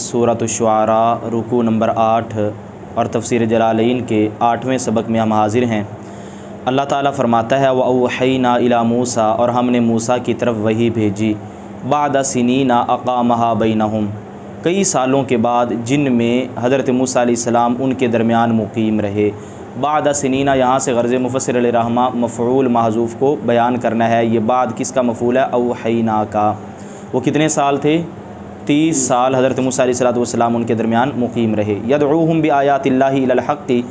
सूरत अश-शुआरा रुकू नंबर 8 और तफसीर जलालैन के 8वें सबक में हम हाजिर हैं। अल्लाह ताला फरमाता है वअवहैना इला मूसा, और हमने मूसा की तरफ वही भेजी, बाद सिनीना अक़ामहा बैनहुम, कई सालों के बाद जिनमें हज़रत मूसा अलैहिस्सलाम उनके दरमियान मुकीम रहे। बाद सिनीना यहाँ से गर्ज़ मुफ़स्सिर रहमा मफ़ऊल महज़ूफ़ को बयान करना है। ये बाद किसका मफ़ऊल है? अवहैना का। वो कितने साल थे? 30 साल हज़रत मूसा अलैहिस्सलाम उनके दरमियान मुकीम रहे। यदऊहुम बिआयातिल्लाहि इलल हक़्क़ि,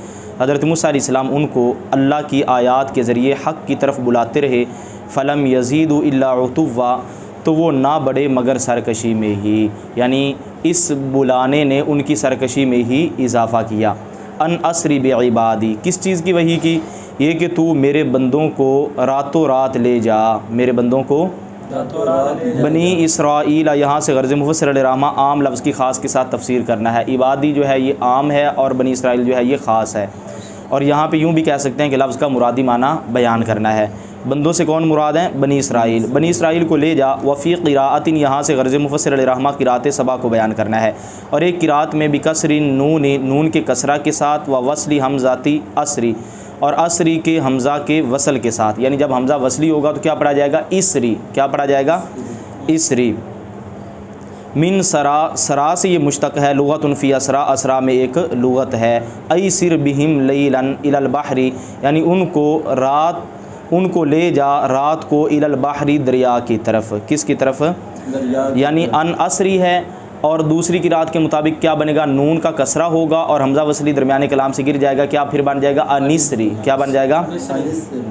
हज़रत मूसा अलैहिस्सलाम उनको अल्लाह की आयात के ज़रिए हक़ की तरफ बुलाते रहे। फ़लम यज़ीदु इल्ला उतुव्वा, तो वो ना बढ़े मगर सरकशी में ही, यानी इस बुलाने ने उनकी सरकशी में ही इजाफ़ा किया। अन असरी बिइबादी, किस चीज़ की वही की? ये कि तू मेरे बंदों को रातों रात ले जा, मेरे बंदों को बनी इसराइल, यहाँ से गर्ज़ मुफ़स्सिर रहमा आम लफ्ज़ की ख़ास के साथ तफसीर करना है। इबादी जो है ये आम है और बनी इसराइल जो है ये ख़ास है। और यहाँ पे यूँ भी कह सकते हैं कि लफ्ज़ का मुरादी माना बयान करना है। बंदों से कौन मुराद हैं? बनी इसराइल। बनी इसराइल को ले जा। वफ़ी क़िराअतिन, यहाँ से गर्ज़ मुफ़स्सिर रहमा क़िराअत सबा को बयान करना है। और एक क़िराअत में बिकसरिन नून, नून के कसरा के साथ, व वस्ली हमज़ाती असरी, और असरी के हमज़ा के वसल के साथ, यानी जब हमज़ा वसली होगा तो क्या पढ़ा जाएगा? इसरी। क्या पढ़ा जाएगा? इसरी। मिन सरा, सरा से ये मुश्तक़ है। लुग़तुन फ़ी असरा, असरा में एक लुग़त है। ऐ सिर बिहिम लैलन इलल बहरी, यानी उनको ले जा रात को इलल बहरी, दरिया की तरफ। किसकी तरफ? यानी अन असरी है। और दूसरी की रात के मुताबिक क्या बनेगा? नून का कसरा होगा और हमज़ा वसली दरमियाने कलाम से गिर जाएगा। क्या फिर बन जाएगा? अनिसरी। क्या बन जाएगा?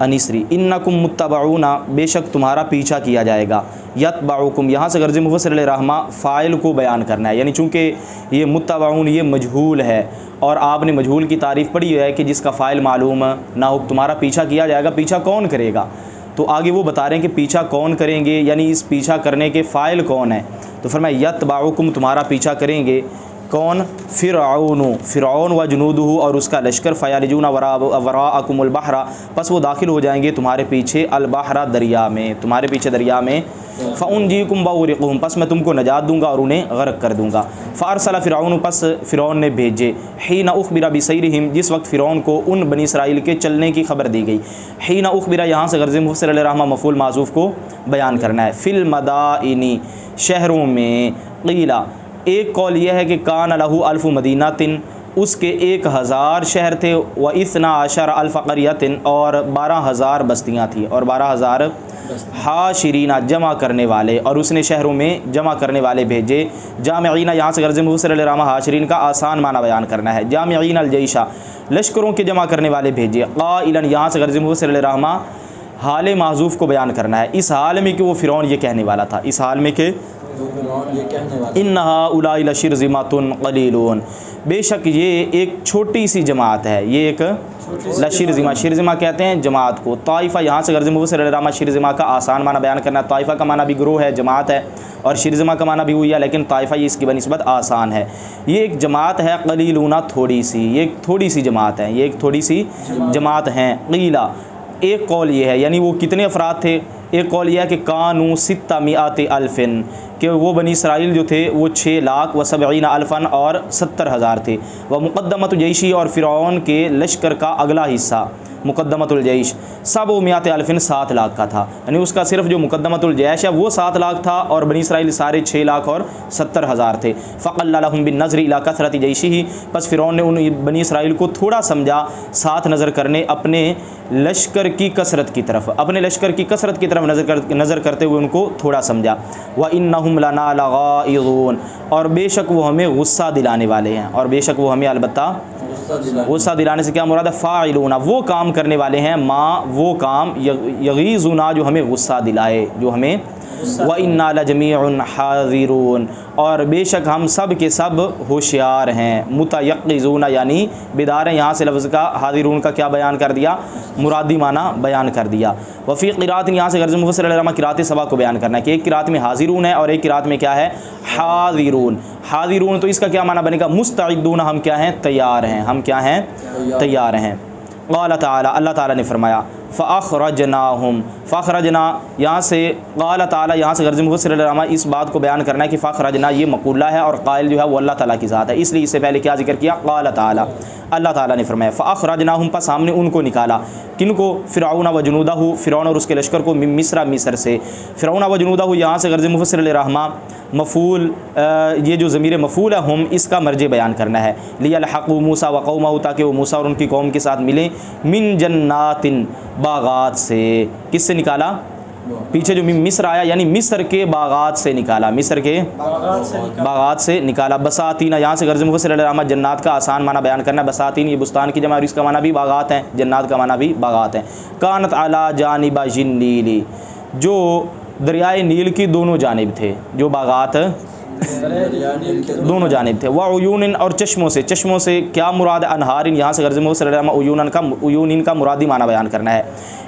अनिसरी। इन्नकुम मुत्तबऊना, बेशक तुम्हारा पीछा किया जाएगा। यतबउकुम, यहाँ से गर्ज़ मुफ़स्सिर रहमा फ़ाइल को बयान करना है, यानी चूँकि ये मुत्तबऊन ये मजहूल है और आपने मजहूल की तारीफ़ पढ़ी है कि जिसका फ़ाइल मालूम ना हो, तुम्हारा पीछा किया जाएगा। पीछा कौन करेगा? तो आगे वो बता रहे हैं कि पीछा कौन करेंगे, यानी इस पीछा करने के फ़ाइल कौन है। तो फरमाया यतबाउकुम, तुम्हारा पीछा करेंगे कौन? फ़िरऔन व जुनूदुहु, और उसका लश्कर। फ़यालिजूना वराअकुमुल बहरा, बस वो दाखिल हो जाएंगे तुम्हारे पीछे अल बहरा, दरिया में, तुम्हारे पीछे दरिया में। फ़उनजीकुम बउरिक़ुहुम, बस मैं तुमको नजात दूंगा और उन्हें गर्क कर दूंगा। फ़अरसला फ़िरऔन, बस फ़िरऔन ने भेजे। हीना उख़बिरा बिसैरिहिम, जिस वक्त फ़िरऔन को उन बनी इसराइल के चलने की खबर दी गई। हीना उख़बिरा, यहाँ से गर्ज़ मुफ़स्सिर रहमा मफ़ऊल माज़ूफ़ को बयान करना है। फ़िल मदाइनी, शहरों में। क़ीला, एक कौल यह है कि कान लहू अल्फ़ु मदीनातिन, उसके 1000 शहर थे। व इस्ना अशर अल्फ़ क़रियतिन, और 12,000 बस्तियाँ थीं, और 12,000 हाशिरीना, जमा करने वाले, और उसने शहरों में जमा करने वाले भेजे। जामिईना, यहाँ से गर्ज़ मुफ़स्सिर रहमा हाशिरीन का आसान माना बयान करना है। जामिईन अल जैशा, लश्करों के जमा करने वाले भेजे। क़ाइलन, यहाँ से गर्ज़ मुफ़स्सिर रहमा हाल माज़ूफ़ को बयान करना है। इस हाल में कि वो फ़िरौन ये कहने वाला था, इस हाल में कि इन्ना हाउलाई लशिरज़िमातुन क़लीलून, बेशक ये एक छोटी सी जमात है। ये एक लशिरज़िमा, शिरज़िमा कहते हैं जमात को। ताइफ़ा, यहाँ से गर्ज़ मुफ़स्सिर रहमा शिरज़िमा का आसान माना बयान करना है। ताइफ़ा का माना भी ग्रोह है, जमात है, और शिरज़िमा का माना भी हुई है, लेकिन ताइफ़ा ये इसकी बनिस्बत आसान है। ये एक जमात है। क़लीलूना, थोड़ी सी, ये एक थोड़ी सी जमात है, ये एक थोड़ी सी जमात हैं। क़ीला, एक कौल ये है, यानी वो कितने अफराद थे? एक कौल यह है कि कानू सित्ता मिआति अल्फ़िन, कि वो बनी इसराइल जो थे वो 6 लाख व 70 अल्फ़न, और 70,000 थे। व मुक़द्दमतुल जैशी, और फ़िरऔन के लश्कर का अगला हिस्सा मुक़द्दमतुल जैश सब मिआत अल्फ़िन, 7 लाख का था, यानी उसका सिर्फ जो मुक़द्दमतुल जैश है वो 7 लाख था, और बनी इसराइल सारे 6 लाख और 70,000 थे। फ़क़ल्ला लहुम बिन नज़रि इला कसरति जैशिही, बस फ़िरऔन ने उन बनी इसराइल को थोड़ा समझा साथ नज़र करने अपने लश्कर की कसरत की तरफ, अपने लश्कर की कसरत की तरफ नज़र करते हुए उनको थोड़ा समझा। व इन्नहुम लना लगाइज़ून, और बेशक वो हमें गुस्सा दिलाने वाले हैं, और बेशक वो हमें अलबत्ता गुस्सा दिलाने से क्या मुराद है? फ़ाइलूना, वो काम करने वाले हैं, माँ वो काम, यगीज़ुना, जो हमें गुस्सा दिलाए, जो हमें। व इन्ना लजमीउन हाज़िरून, और बेशक हम सब के सब होशियार हैं। मुतयक़िज़ूना, यानी बेदार हैं। यहाँ से लफ्ज़ का हाज़िरून का क्या बयान कर दिया? मुरादी माना बयान कर दिया। वफ़ी क़िराअत, यहाँ से गर्ज़ मुफ़स्सिर रहमा क़िराअत सबा को बयान करना है कि एक क़िराअत में हाज़िरून है और एक क़िराअत में क्या है? हाज़िरून। हाज़िरून, तो इसका क्या माना बनेगा? मुस्तइद्दून, हम क्या हैं? तैयार हैं, हम क्या हैं? तैयार हैं। क़ाल ताला, अल्लाह ताला ने फरमाया फ़अख़रजनाहुम, फ़अख़रजना यहाँ से क़ाल ताला, यहाँ से गर्ज़ मुफ़स्सिर रहमा इस बात को बयान करना है कि फ़अख़रजना ये मक़ूला है और क़ाइल जो है वो अल्लाह ताला की ज़ात है, इसलिए इससे पहले क्या ज़िक्र किया, क़ाल ताला, अल्लाह ताला ने फरमाया फ़अख़रजनाहुम, पास हमने उनको निकाला, किनको, फ़िरऔन व जुनूदहु, फ़िरऔन और उसके लश्कर को, मिस्र, मिस्र से। फ़िरऔन व जुनूदहु यहाँ से गर्ज़ मुफ़स्सिर रहमा मफ़ूल, ये जो ज़मीर मफ़ूल है हम, इसका मर्ज बयान करना है, लियल्हक़ू मूसा व क़ौमहु, ताकि वो मूसा और उनकी कौम के साथ मिले, मिन जन्नातिन, बागात से, किससे निकाला, पीछे जो मिस्र आया यानी मिस्र के बागात से निकाला, मिस्र के बागात से निकाला। बसातीन, यहाँ से गर्ज़ मुफ़स्सिर रहमा जन्नात का आसान माना बयान करना है, बसातीन ये बुस्तान की जमा और इसका माना भी बागात हैं, जन्नात का माना भी बागात हैं। कानत अला जानिबा जिन्नीली, जो दरियाए नील की दोनों जानिब थे, जो बागात दोनों जानिब थे। व उयून, और चश्मों से, चश्मों से क्या मुराद, अनहारिन, यहाँ से गर्ज़ मुफ़स्सिर रहमा उयून का मुरादी माना बयान करना है,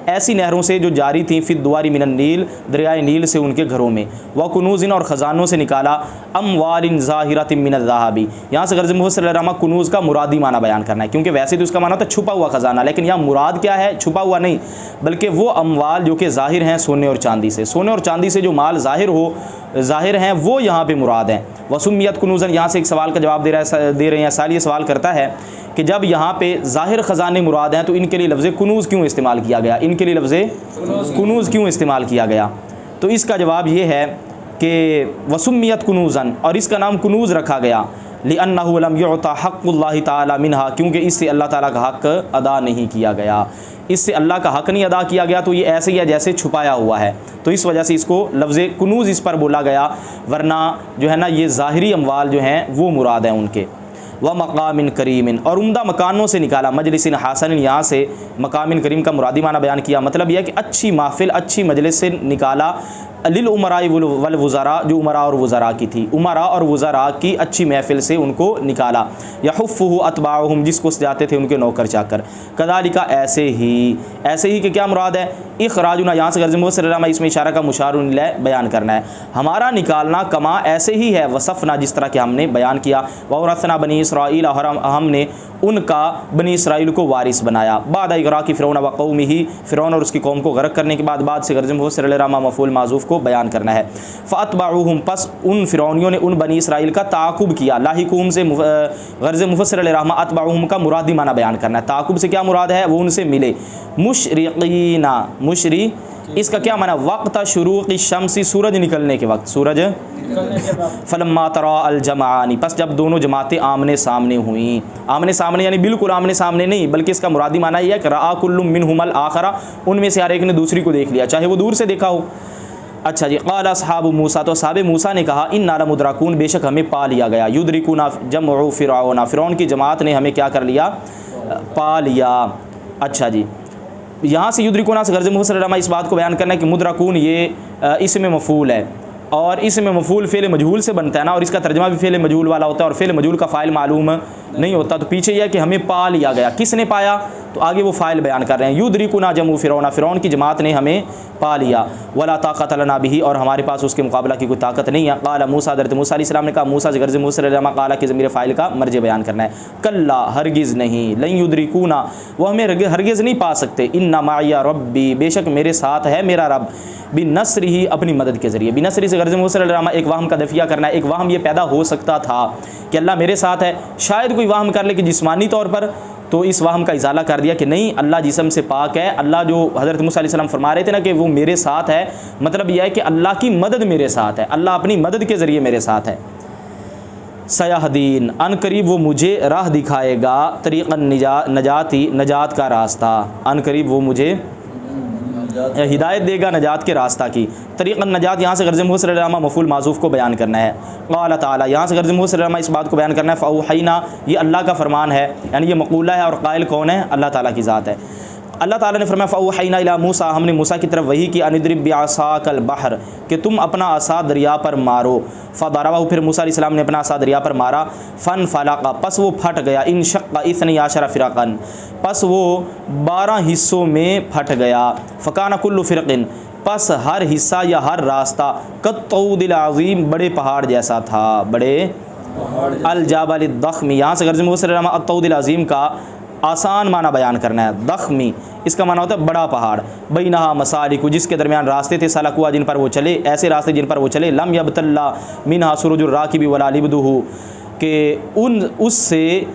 ऐसी नहरों से जो जारी थी, फिद दुआरी मिनन नील, दरियाए नील से उनके घरों में। व कुनूज़िन, और ख़जानों से निकाला, अमवालिन ज़ाहिरतिन मिन ज़हाबी, यहाँ से गर्ज़ मुफ़स्सिर रहमा कुनूज़ का मुरादी माना बयान करना है, क्योंकि वैसे तो इसका माना होता है छुपा हुआ ख़जाना, लेकिन यहाँ मुराद क्या है, छुपा हुआ नहीं, बल्कि वो अमवाल जो कि ज़ाहिर हैं सोने और चांदी से, सोने और चांदी से जो माल ज़ाहिर हैं वो यहाँ पे मुराद हैं। वसुमियत कुनूज़न, यहाँ से एक सवाल का जवाब दे रहे हैं, साल ये सवाल करता है कि जब यहाँ पे ज़ाहिर ख़जाने मुराद हैं तो इनके लिए लफ्ज़ कुनूज़ क्यों इस्तेमाल किया गया, इनके लिए लफ्ज़ कुनूज़ क्यों इस्तेमाल किया गया। तो इसका जवाब ये है कि वसुमियत कुनूज़न, और इसका नाम कुनूज़ रखा गया, लिअन्नहु लम युअता हक़्क़ुल्लाहि ताला मिनहा, क्योंकि इससे अल्लाह ताला का हक़ अदा नहीं किया गया, इससे अल्लाह का हक़ नहीं अदा किया गया, तो ये ऐसे ही है जैसे छुपाया हुआ है, तो इस वजह से इसको लफ्ज़ कुनूज़ इस पर बोला गया, वरना जो है ना ये ज़ाहिरी अमवाल जो हैं वो मुराद हैं उनके। व मकामिन करीमिन, और उम्दा मकानों से निकाला, मजलिसिन हासन, यहाँ से मकामिन करीम का मुरादी माना बयान किया, मतलब यह कि अच्छी महफ़िल, अच्छी मजलिस से निकाला, लिल उमराई वल वज़रा, जो उमरा और वज़रा की थी, उमरा और वज़रा की अच्छी महफ़िल से उनको निकाला। यहुफ़्फ़ुहु अतबाउहुम, जिसको जाते थे उनके नौकर चाकर। कज़ालिका, ऐसे ही कि क्या मुराद है, इख़राजुना, यहाँ से गर्ज़ मुफ़स्सिर रहमा इसमें इशारा का मुशारुन इलैह बयान करना है, हमारा निकालना, कमा ऐसे ही है, वसफ़ना जिस तरह के हमने बयान किया, वौरसना बनी इसराईल, और हमने उनका बनी इसराइल को वारिस बनाया, बाद इग़राक़ि फ़िरऔन व क़ौमिही, फ़िरऔन और उसकी कौम को गर्क करने के बाद से गर्ज़ मुफ़स्सिर रहमा मफ़ूल माज़ूफ़ को बयान करना है। फ़अतबअूहुम, पस उन फ़िरौनियों ने उन बनी इसराइल का ताक़ुब किया, लाहिक़ूहुम से गर्ज़ मुफ़स्सिर रहमा अतबअूहुम का मुरादी माना बयान करना है, ताक़ुब से क्या मुराद है, वो उनसे मिले, मुशरिक़ीना, मुशरी इसका क्या माना, वक़्त शुरूक़ि शम्सी, सूरज निकलने के वक्त, सूरज फलम्मा तरा अल जमानी, बस जब दोनों जमातें आमने सामने हुई, आमने सामने यानी बिल्कुल आमने सामने नहीं, बल्कि इसका मुरादी माना यह है कि रआ कुल्लु मिनहुमल आखरा, उनमें से हर एक ने दूसरी को देख लिया, चाहे वो दूर से देखा हो। अच्छा जी, क़ाल अस्हाबु मूसा, तो साहब मूसा ने कहा, इन्ना लमुद्रकून, बेशक हमें पा लिया गया, युद्रिकुना जमउ फ़िरऔन, फ़िरऔन की जमात ने हमें क्या कर लिया, पा लिया। अच्छा जी, यहाँ से युद्रिकुना से गर्ज़ मुफ़स्सिर रहमा इस बात को बयान करना है कि मुद्रकून ये इसमें मफ़ूल है, और इसमें मफ़ूल फ़ेल मजहूल से बनता है ना, और इसका तर्जमा भी फ़ेल मजहूल वाला होता है, और फ़ेल मजहूल का फ़ाइल मालूम नहीं होता, तो पीछे यह है कि हमें पा लिया गया, किसने पाया, तो आगे वो फ़ाइल बयान कर रहे हैं, युद्रिकुना जमू फ़िरौन, फ़िरौन की जमात ने हमें पा लिया, वला ताक़त लना बिही, और हमारे पास उसके मुकाबला की कोई ताकत नहीं है। क़ाल मूसा, हज़रत मूसा अलैहिस्सलाम ने कहा, मूसा से गर्ज़ मुफ़स्सिर रहमा क़ाला के ज़मीर फ़ाइल का मर्ज बयान करना है, कल्ला, हरगिज़ नहीं, लन युद्रिकुना, वो हमें हरगिज़ नहीं पा सकते, इन्ना माइया रब्बी, बेशक मेरे साथ है मेरा रब, बिनस्री ही, अपनी मदद के ज़रिए, बिनस्री से गर्ज़ मुफ़स्सिर रहमा एक वाहम का दफ़िया करना है, एक वाहम ये पैदा हो सकता था कि अल्लाह मेरे साथ है, शायद कोई वाहम कर ले कि जिस्मानी तौर पर, तो इस वाहम का इज़ाला कर दिया कि नहीं, अल्लाह जिस्म से पाक है, अल्लाह जो हज़रत मूसा अलैहिस्सलाम फरमा रहे थे ना कि वो मेरे साथ है, मतलब यह है कि अल्लाह की मदद मेरे साथ है, अल्लाह अपनी मदद के ज़रिए मेरे साथ है। सयाहदीन, अनकरीब वो मुझे राह दिखाएगा, तरीक़न नजाती, नजात का रास्ता, अनकरीब वो मुझे हिदायत देगा नजात के रास्ता की, तरीक़न नजात, यहाँ से गर्ज़ मुफ़स्सिर रहमा मफ़ूल माज़ूफ़ को बयान करना है। क़ाल ताला, यहाँ से गर्ज़ मुफ़स्सिर रहमा इस बात को बयान करना है, फ़अौहैना, ये अल्लाह का फ़रमान है, यानी ये मक़ूला है, और क़ाइल कौन है, अल्लाह ताला की ज़ात है। अल्लाह ताला ने फरमाया, फ़अौहैना इला मूसा, हमने मूसा की तरफ वही की, अनिद्रिब बिअसाकल बहर, कि तुम अपना असा दरिया पर मारो, फ़दरबहु, फिर मूसा अलैहिस्सलाम ने अपना असा दरिया पर मारा, फ़न फ़लक़ा, पस वो फट गया, इन शक़्क़ा इस्नी आशरा फ़िरक़न, पस वो 12 हिस्सों में फट गया, फ़काना कुल्लु फ़िरक़िन, पस हर हिस्सा या हर रास्ता कत्तौदिल अज़ीम, बड़े पहाड़ जैसा था, बड़े अल जाबल दख़्म, यहाँ से गर्ज़ मुफ़स्सिर रहमा अत्तौदिल अज़ीम का आसान माना बयान करना है। दख्मी इसका माना होता है बड़ा पहाड़। बैनहा मसालिकु जिसके दरमियान रास्ते थे, सलकुआ जिन पर वो चले, ऐसे रास्ते जिन पर वो चले, लम यबतल्ला मिनहा सुरुजुर राकिबी वला लिबदुहु के उससे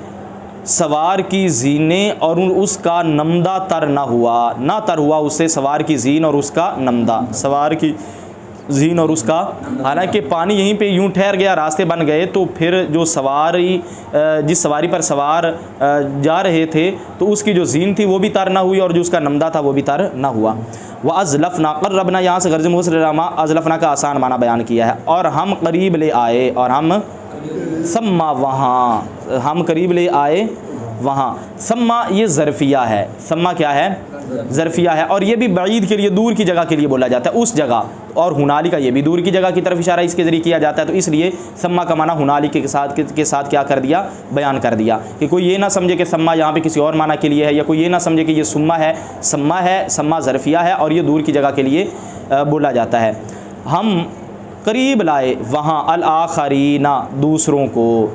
सवार की जीने और उसका नमदा तर ना हुआ उससे सवार की जीन और उसका नमदा, सवार की जीन और उसका, हालांकि पानी यहीं पे यूं ठहर गया, रास्ते बन गए, तो फिर जो सवारी जिस सवारी पर सवार जा रहे थे तो उसकी जो जीन थी वो भी तर ना हुई और जो उसका नमदा था वो भी तर ना हुआ। वह अज़लफ़ना क़र्रबना, यहाँ से गर्ज़ मुसलमा अज़लफ़ना का आसान माना बयान किया है। और हम करीब ले आए, और हम सम्मा वहाँ, हम करीब ले आए वहाँ। सम्मा ये ज़रफ़िया है, सम्मा क्या है? ज़रफ़िया है। और ये भी बईद के लिए, दूर की जगह के लिए बोला जाता है, उस जगह। और हुनालिका ये भी दूर की जगह की तरफ इशारा इसके ज़रिए किया जाता है, तो इसलिए सम्मा का माना हुनालिका के साथ क्या कर दिया? बयान कर दिया। कि कोई ये ना समझे कि सम्मा यहाँ पे किसी और माना के लिए है, या कोई ये ना समझे कि ये सुम्मा है। सम्मा ज़रफ़िया है और ये दूर की जगह के लिए बोला जाता है। हम करीब लाए वहाँ अल आखरीना, दूसरों को,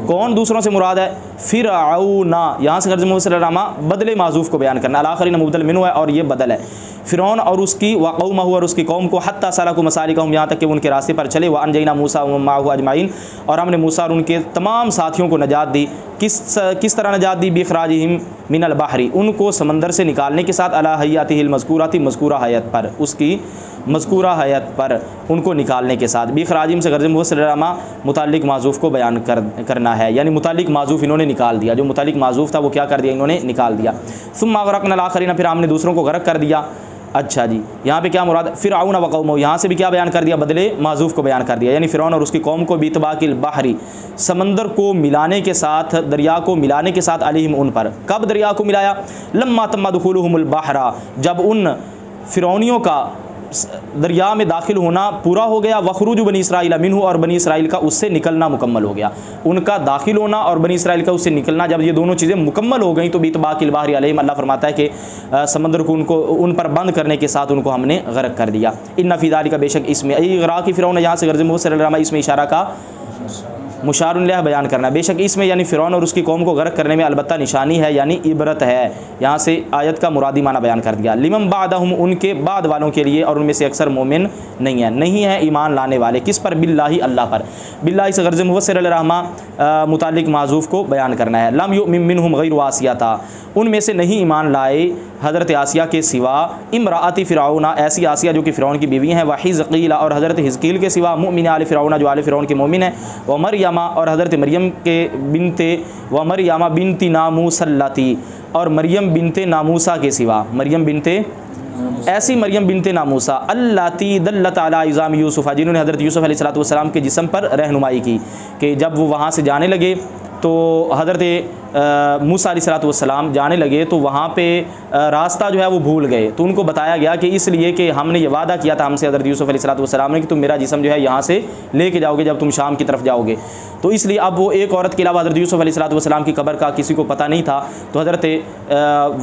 कौन दूसरों से मुराद है? फ़िरऔना, यहाँ से गर्ज़ मुसलमा बदले माज़ूफ़ को बयान करना, अल आखरीना मुबदल मिन्हु है और ये बदल है। फ़िरौन और उसकी व कौमहु और उसकी कौम को, हत्ता सलकू मसालिकहुम, यहाँ तक कि उनके रास्ते पर चले। व अनजैना मूसा व माअहु अजमाइन, और हमने मूसा और उनके तमाम साथियों को नजात दी। किस तरह नजात दी? बिखराजिहिम मिनल बहरी, उनको समंदर से निकालने के साथ, अला हय्यातिहिल मज़कूराति, मज़कूरा हयत पर, उसकी मज़कूरा हयत पर उनको निकालने के साथ। बिखराजिम से गर्ज़ मुसलमा मुताल्लिक़ माज़ूफ़ को बयान करना है, यानी मुताल्लिक़ माज़ूफ़ इन्होंने निकाल दिया, जो मुताल्लिक़ माज़ूफ़ था वो क्या कर दिया? इन्होंने निकाल दिया। सुम्मा अग़रक़नल आख़रीन, फिर हमने दूसरों को गर्क कर दिया। अच्छा जी, यहाँ पे क्या मुराद? फ़िरऔन व कौमहु, यहाँ से भी क्या बयान कर दिया? बदले माज़ूफ़ को बयान कर दिया, यानी फ़िरौन और उसकी कौम को, बितबाकिल बहरी, समंदर को मिलाने के साथ, दरिया को मिलाने के साथ, अलैहिम उन पर। कब दरिया को मिलाया? लम्मा तम्मा दुखुलुहुमुल बहरा, जब उन फ़िरौनियों का दरिया में दाखिल होना पूरा हो गया। वखरूज बनी इसराइल मिन्हु, और बनी इसराइल का उससे निकलना मुकम्मल हो गया। उनका दाखिल होना और बनी इसराइल का उससे निकलना, जब ये दोनों चीज़ें मुकम्मल हो गई तो बितबाकिल बहरी अलैहिम, अल्लाह फरमाता है कि समंदर को उन पर बंद करने के साथ उनको हमने गर्क कर दिया। इन्ना फ़ी ज़ालिका, बेशक इसमें, इग़राक़ फ़िरौन, यहाँ से गर्ज़ मुसलमा इसमें इशारा का मुशारुन लह बयान करना, बेशक इसमें यानी फ़िरौन और उसकी कौम को गर्क करने में अलबत्ता निशानी है, यानी इबरत है। यहाँ से आयत का मुरादी माना बयान कर दिया। लिमन बादहुम, उनके बाद वालों के लिए, और उनमें से अक्सर मोमिन नहीं है ईमान लाने वाले। किस पर? बिल्लाही, अल्लाह पर। बिल्लाही से गर्ज़ मुफ़स्सिर रहमा मुताल्लिक़ माज़ूफ़ को बयान करना है। लम युमिन मिनहुम गैरु आसियाता, उनमें से नहीं ईमान लाए हज़रत आसिया के सिवा, इमराअती फ़िरऔना, ऐसी आसिया जो कि फ़िरौन की बीवी हैं, व हिज़क़ीला, और हज़रत हिज़क़ील के सिवा, मुमिन आले फ़िरऔना, जो आले फ़िरौन के मोमिन हैं, व मरियमा, और हज़रत मरियम के बिनते, व मरियमा बिनती नामूसल्लती, और मरियम बिनते नामूसा के सिवा, मरियम बिनते, ऐसी मरियम बिनते नामूसा, अल्लाती दल्लत अला इज़ाम यूसुफ़, जिन्होंने हज़रत यूसुफ़ अलैहिस्सलाम के जिस्म पर रहनुमाई की। कि जब वो वहाँ से जाने लगे तो हज़रत मूसा अलैहिस्सलाम जाने लगे तो वहाँ पे रास्ता जो है वो भूल गए, तो उनको बताया गया कि इसलिए कि हमने ये वादा किया था हमसे हज़रत यूसुफ़ अलैहिस्सलाम ने कि तुम मेरा जिस्म जो है यहाँ से लेके जाओगे जब तुम शाम की तरफ जाओगे। तो इसलिए अब वो एक औरत के अलावा हज़रत यूसुफ़ अलैहिस्सलाम की कब्र का किसी को पता नहीं था, तो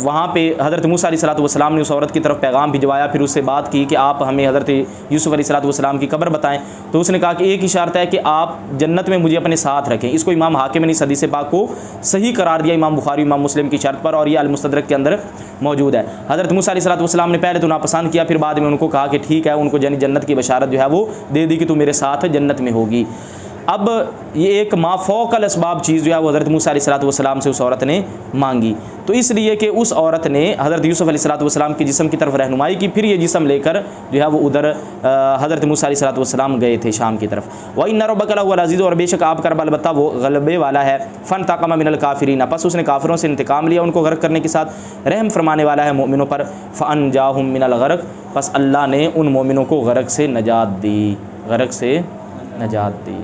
वहाँ पे हज़रत मूसा अलैहिस्सलाम ने उस औरत की तरफ पैगाम भिजवाया, फिर उससे बात की कि आप हमें हज़रत यूसुफ़ अलैहिस्सलाम की कब्र बताएं। तो उसने कहा कि एक ही शर्त है कि आप जन्नत में मुझे अपने साथ रखें। इसको इमाम हाकिम ने इस हदीस पाक को सही करार दिया, इमाम बुखारी इमाम मुस्लिम की शर्त पर, और ये अल-मुस्तदरक के अंदर मौजूद है। हज़रत मूसा अलैहिस्सलाम ने पहले तो नापसंद किया, फिर बाद में उनको कहा कि ठीक है, उनको जन्नत की बशारत जो है वो दे दी कि तू मेरे साथ जन्नत में होगी। अब ये एक माफ़ौक़ल असबाब चीज़ जो है वो हज़रत मूसा अलैहिस्सलाम से उस औरत ने मांगी, तो इसलिए कि उस औरत ने हज़रत यूसुफ़ अलैहिस्सलाम के जिस्म की तरफ रहनुमाई की, फिर ये जिस्म लेकर जो है वो उधर हज़रत मूसा अलैहिस्सलाम गए थे शाम की तरफ। व इन्ना रब्बका लहुवल अज़ीज़, और बेशक आपका रब अलबत्ता वो गलबे वाला है। फ़न्तक़म मिनल काफ़िरीन, पस उसने काफिरों से इंतकाम लिया, उनको गर्क करने के साथ रहम फरमाने वाला है मोमिनों पर। फ़अनजाहुम मिनल गर्क, बस अल्लाह ने उन मोमिनों को गर्क से नजात दी, गर्क से नजात दी।